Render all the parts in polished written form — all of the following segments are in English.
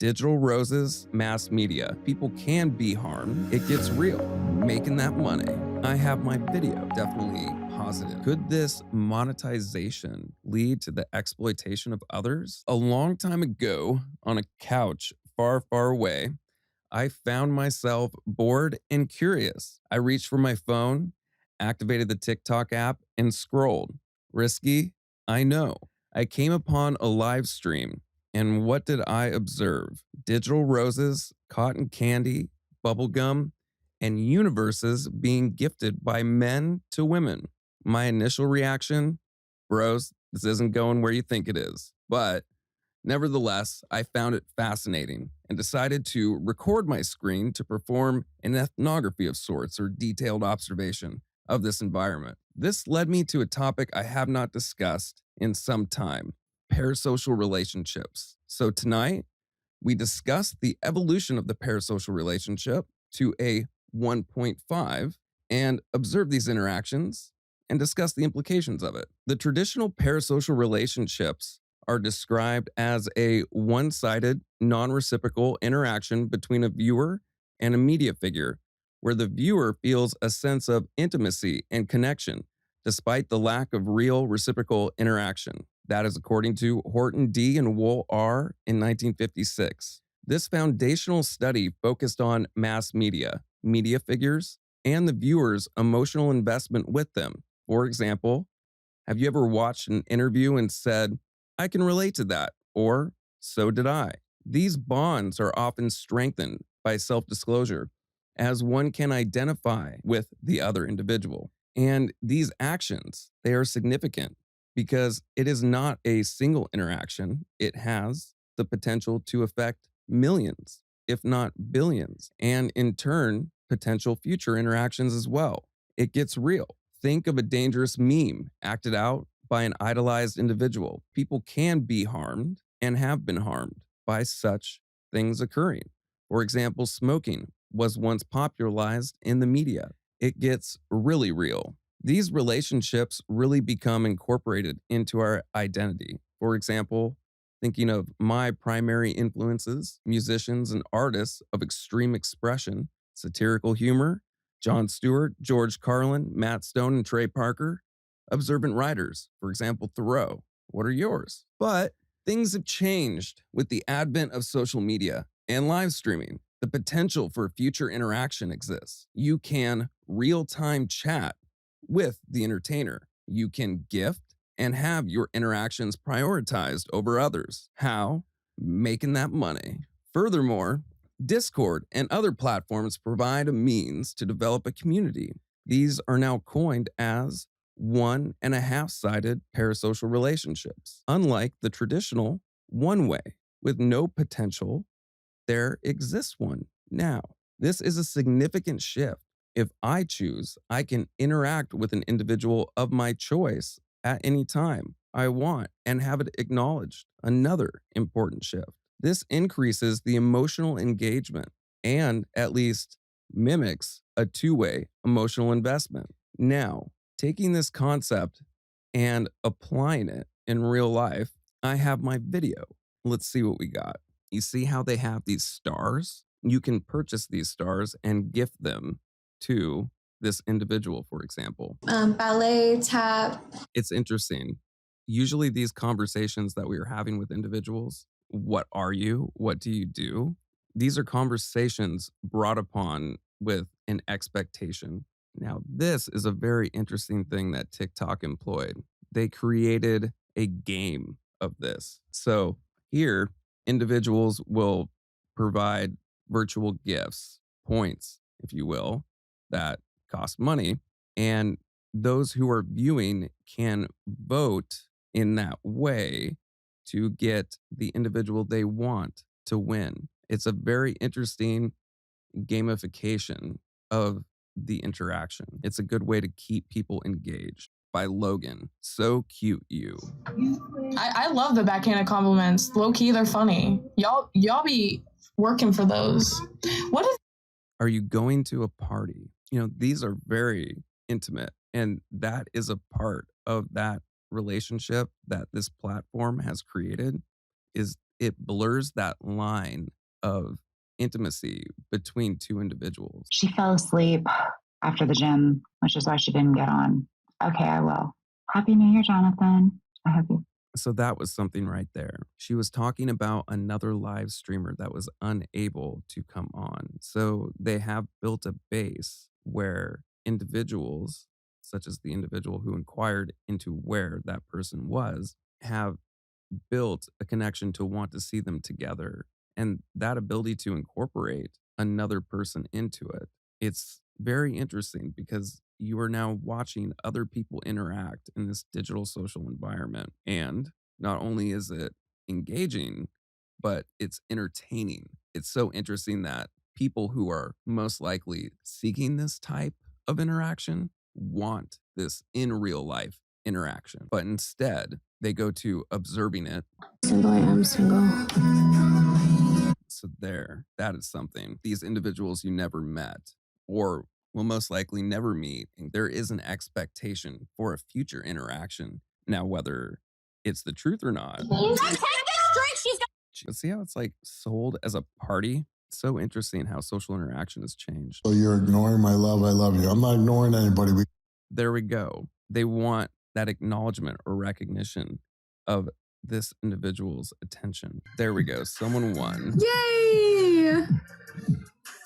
Digital roses, mass media. People can be harmed. It gets real. Making that money. I have my video. Definitely positive. Could this monetization lead to the exploitation of others? A long time ago, on a couch far, far away, I found myself bored and curious. I reached for my phone, activated the TikTok app, and scrolled. Risky? I know. I came upon a live stream, and what did I observe? Digital roses, cotton candy, bubblegum, and universes being gifted by men to women. My initial reaction, bros, this isn't going where you think it is. But nevertheless, I found it fascinating and decided to record my screen to perform an ethnography of sorts or detailed observation of this environment. This led me to a topic I have not discussed in some time: parasocial relationships. So tonight, we discuss the evolution of the parasocial relationship to a 1.5 and observe these interactions and discuss the implications of it. The traditional parasocial relationships are described as a one-sided, non-reciprocal interaction between a viewer and a media figure, where the viewer feels a sense of intimacy and connection despite the lack of real reciprocal interaction. That is according to Horton D. and Wohl R. in 1956. This foundational study focused on mass media, media figures, and the viewer's emotional investment with them. For example, have you ever watched an interview and said, "I can relate to that," or "so did I"? These bonds are often strengthened by self-disclosure, as one can identify with the other individual. And these actions, they are significant because it is not a single interaction. It has the potential to affect millions, if not billions, and in turn, potential future interactions as well. It gets real. Think of a dangerous meme acted out by an idolized individual. People can be harmed and have been harmed by such things occurring. For example, smoking was once popularized in the media. It gets really real. These relationships really become incorporated into our identity. For example, thinking of my primary influences, musicians and artists of extreme expression, satirical humor, Jon Stewart, George Carlin, Matt Stone, and Trey Parker. Observant writers, for example, Thoreau. What are yours? But things have changed with the advent of social media and live streaming. The potential for future interaction exists. You can real-time chat with the entertainer. You can gift and have your interactions prioritized over others. How? Making that money. Furthermore, Discord and other platforms provide a means to develop a community. These are now coined as 1.5-sided parasocial relationships. Unlike the traditional one-way, with no potential, there exists one now. This is a significant shift. If I choose, I can interact with an individual of my choice at any time I want and have it acknowledged. Another important shift. This increases the emotional engagement and at least mimics a two-way emotional investment. Now, taking this concept and applying it in real life, I have my video. Let's see what we got. You see how they have these stars? You can purchase these stars and gift them to this individual, for example. Ballet, tap. It's interesting. Usually these conversations that we are having with individuals, what are you? What do you do? These are conversations brought upon with an expectation. Now, this is a very interesting thing that TikTok employed. They created a game of this. So here, individuals will provide virtual gifts, points, if you will, that cost money. And those who are viewing can vote in that way to get the individual they want to win. It's a very interesting gamification of the interaction. It's a good way to keep people engaged. By Logan. So cute, you. I love the backhanded compliments. Low key, they're funny. Y'all be working for those. What is Are you going to a party? You know, these are very intimate, and that is a part of that relationship that this platform has created, is it blurs that line of intimacy between two individuals. She fell asleep after the gym, which is why she didn't get on. Okay, I will. Happy New Year, Jonathan. I hope you. So that was something right there. She was talking about another live streamer that was unable to come on. So they have built a base where individuals, such as the individual who inquired into where that person was, have built a connection to want to see them together. And that ability to incorporate another person into it, it's very interesting because you are now watching other people interact in this digital social environment. And not only is it engaging, but it's entertaining. It's so interesting that people who are most likely seeking this type of interaction want this in real life interaction, but instead they go to observing it. Single, I am single. So there, that is something. These individuals you never met or will most likely never meet. And there is an expectation for a future interaction. Now, whether it's the truth or not. But see how it's like sold as a party? So interesting how social interaction has changed. So you're ignoring my love. I love you. I'm not ignoring anybody. There we go. They want that acknowledgement or recognition of this individual's attention. There we go. Someone won. Yay!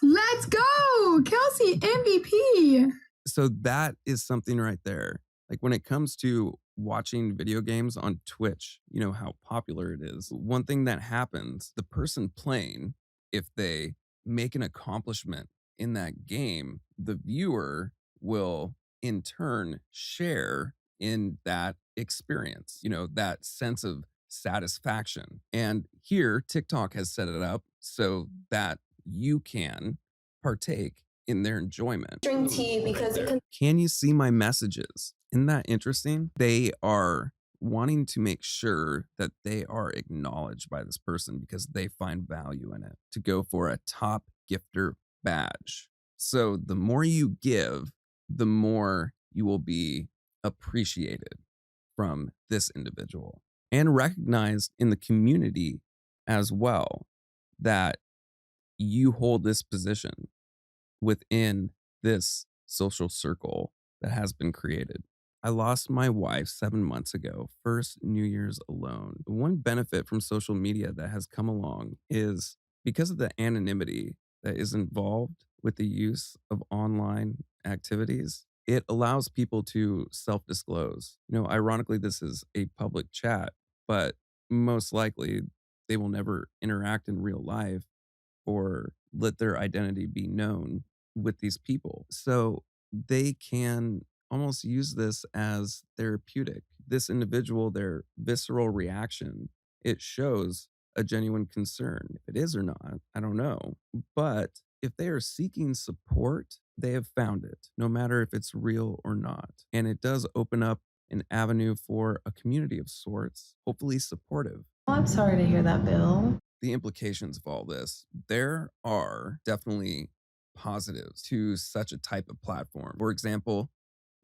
Let's go! Kelsey, MVP. So that is something right there. Like when it comes to watching video games on Twitch, you know how popular it is. One thing that happens, the person playing, if they make an accomplishment in that game, the viewer will in turn share in that experience, you know, that sense of satisfaction. And here, TikTok has set it up so that you can partake in their enjoyment. Drink tea because it Can you see my messages? Isn't that interesting? They are wanting to make sure that they are acknowledged by this person because they find value in it to go for a top gifter badge. So the more you give, the more you will be appreciated from this individual and recognized in the community as well that you hold this position within this social circle that has been created. I lost my wife 7 months ago, first New Year's alone. One benefit from social media that has come along is because of the anonymity that is involved with the use of online activities, it allows people to self-disclose. You know, ironically, this is a public chat, but most likely they will never interact in real life or let their identity be known with these people. So they can almost use this as therapeutic. This individual, their visceral reaction, it shows a genuine concern. If it is or not, I don't know. But if they are seeking support, they have found it, no matter if it's real or not. And it does open up an avenue for a community of sorts, hopefully supportive. Oh, I'm sorry to hear that, Bill. The implications of all this, there are definitely positives to such a type of platform. For example,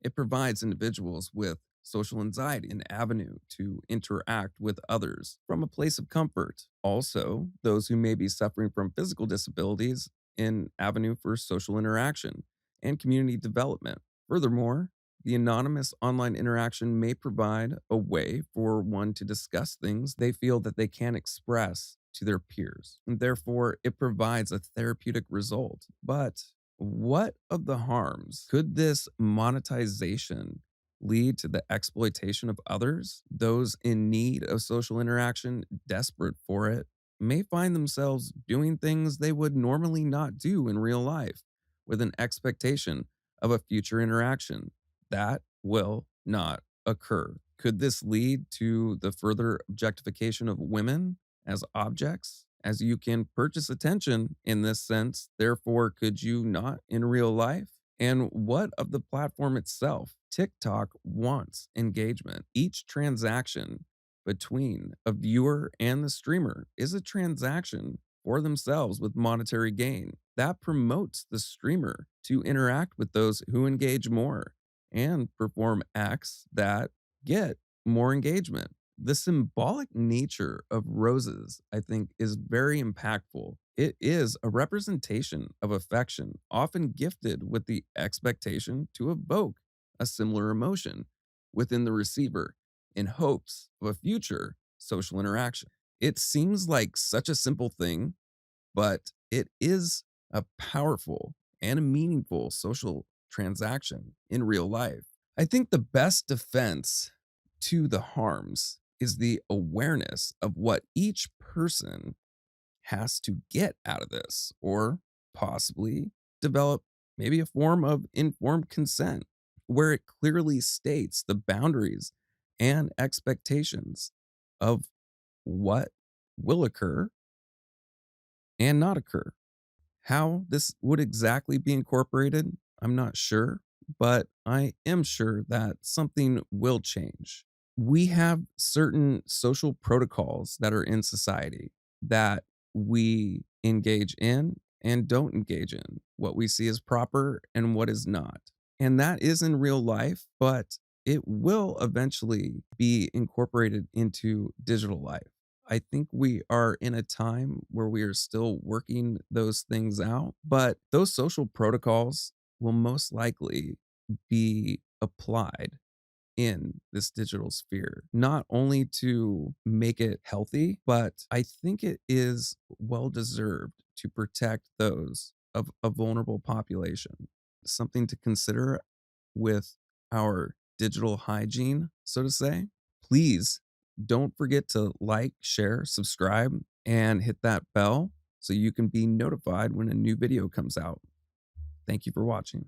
it provides individuals with social anxiety an avenue to interact with others from a place of comfort. Also, those who may be suffering from physical disabilities, an avenue for social interaction and community development. Furthermore, the anonymous online interaction may provide a way for one to discuss things they feel that they can't express to their peers, and therefore it provides a therapeutic result. But what of the harms? Could this monetization lead to the exploitation of others? Those in need of social interaction, desperate for it, may find themselves doing things they would normally not do in real life with an expectation of a future interaction. That will not occur. Could this lead to the further objectification of women as objects? As you can purchase attention in this sense, therefore, could you not in real life? And what of the platform itself? TikTok wants engagement. Each transaction between a viewer and the streamer is a transaction for themselves with monetary gain. That promotes the streamer to interact with those who engage more and perform acts that get more engagement. The symbolic nature of roses, I think, is very impactful. It is a representation of affection, often gifted with the expectation to evoke a similar emotion within the receiver in hopes of a future social interaction. It seems like such a simple thing, but it is a powerful and a meaningful social transaction in real life. I think the best defense to the harms is the awareness of what each person has to get out of this, or possibly develop maybe a form of informed consent where it clearly states the boundaries and expectations of what will occur and not occur. How this would exactly be incorporated, I'm not sure, but I am sure that something will change. We have certain social protocols that are in society that we engage in and don't engage in, what we see as proper and what is not. And that is in real life, but it will eventually be incorporated into digital life. I think we are in a time where we are still working those things out, but those social protocols will most likely be applied in this digital sphere, not only to make it healthy, but I think it is well deserved to protect those of a vulnerable population. Something to consider with our digital hygiene, so to say. Please don't forget to like, share, subscribe, and hit that bell so you can be notified when a new video comes out. Thank you for watching.